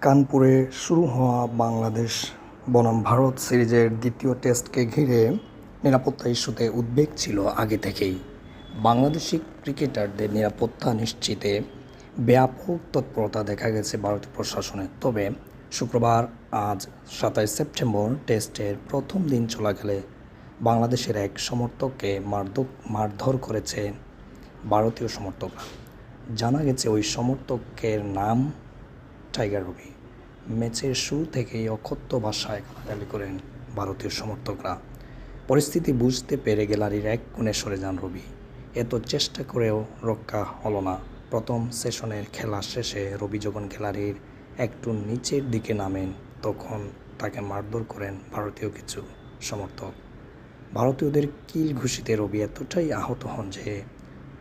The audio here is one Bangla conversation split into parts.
কানপুরে শুরু হওয়া বাংলাদেশ বনাম ভারত সিরিজের দ্বিতীয় টেস্টকে ঘিরে নিরাপত্তা ইস্যুতে উদ্বেগ ছিল আগে থেকেই। বাংলাদেশি ক্রিকেটারদের নিরাপত্তা নিশ্চিতে ব্যাপক তৎপরতা দেখা গেছে ভারতীয় প্রশাসনের। তবে শুক্রবার আজ ২৭ সেপ্টেম্বর টেস্টের প্রথম দিন চলাকালে বাংলাদেশের এক সমর্থককে মারধর করেছে ভারতীয় সমর্থকরা। জানা গেছে ওই সমর্থকের নাম টাইগার রবি। ম্যাচের শুরু থেকেই অকথ্য ভাষায় গালাগালি করেন ভারতীয় সমর্থকরা। পরিস্থিতি বুঝতে পেরে গ্যালারির এক কোণে সরে যান রবি। এত চেষ্টা করেও রক্ষা হলো না। প্রথম সেশনের খেলা শেষে রবি যখন গ্যালারির একটু নিচের দিকে নামেন তখন তাকে মারধর করেন ভারতীয় কিছু সমর্থক। ভারতীয়দের কিল ঘুষিতে রবি এতটাই আহত হন যে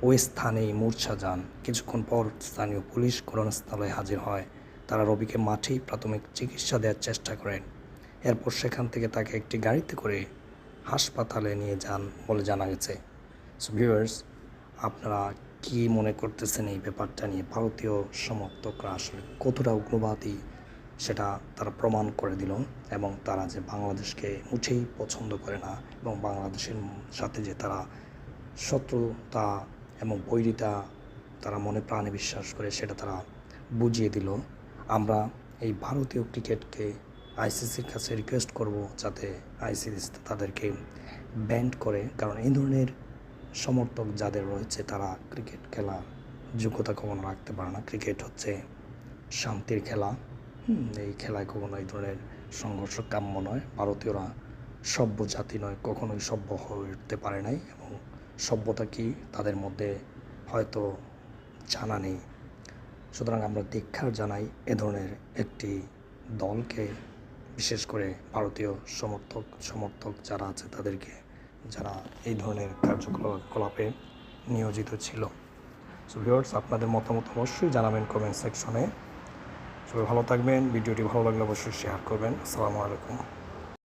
ওই স্থানেই মূর্ছা যান। কিছুক্ষণ পর স্থানীয় পুলিশ ঘটনাস্থলে হাজির হয়। তারা রবিকে মাঠেই প্রাথমিক চিকিৎসা দেওয়ার চেষ্টা করেন। এরপর সেখান থেকে তাকে একটি গাড়িতে করে হাসপাতালে নিয়ে যান বলে জানা গেছে। সো ভিউয়ার্স, আপনারা কী মনে করতেছেন এই ব্যাপারটা নিয়ে? ভারতীয় সমর্থকরা আসলে কতটা উগ্রবাদী সেটা তারা প্রমাণ করে দিল, এবং তারা যে বাংলাদেশকে মুঠেই পছন্দ করে না এবং বাংলাদেশের সাথে যে তারা শত্রুতা এবং বৈরিতা তারা মনে প্রাণে বিশ্বাস করে সেটা তারা বুঝিয়ে দিল। আমরা এই ভারতীয় ক্রিকেটকে আইসিসির কাছে রিকোয়েস্ট করব যাতে আইসিসি তাদেরকে ব্যান্ড করে, কারণ এই ধরনের সমর্থক যাদের রয়েছে তারা ক্রিকেট খেলার যোগ্যতা কখনো রাখতে পারে না। ক্রিকেট হচ্ছে শান্তির খেলা। এই খেলায় কখনো এই ধরনের সংঘর্ষ কাম্য নয়। ভারতীয়রা সভ্য জাতি নয়, কখনোই সভ্য হয়ে উঠতে পারে নাই, এবং সভ্যতা কি তাদের মধ্যে হয়তো জানা নেই। সুতরাং আমরা ধিক্কার জানাই এ ধরনের একটি দলকে, বিশেষ করে ভারতীয় সমর্থক যারা আছে তাদেরকে, যারা এই ধরনের কার্যকলাপে নিয়োজিত ছিল। সো ভিউয়ার্স, আপনাদের মতামত অবশ্যই জানাবেন কমেন্ট সেকশনে। সবাই ভালো থাকবেন। ভিডিওটি ভালো লাগলে অবশ্যই শেয়ার করবেন। আসসালামু আলাইকুম।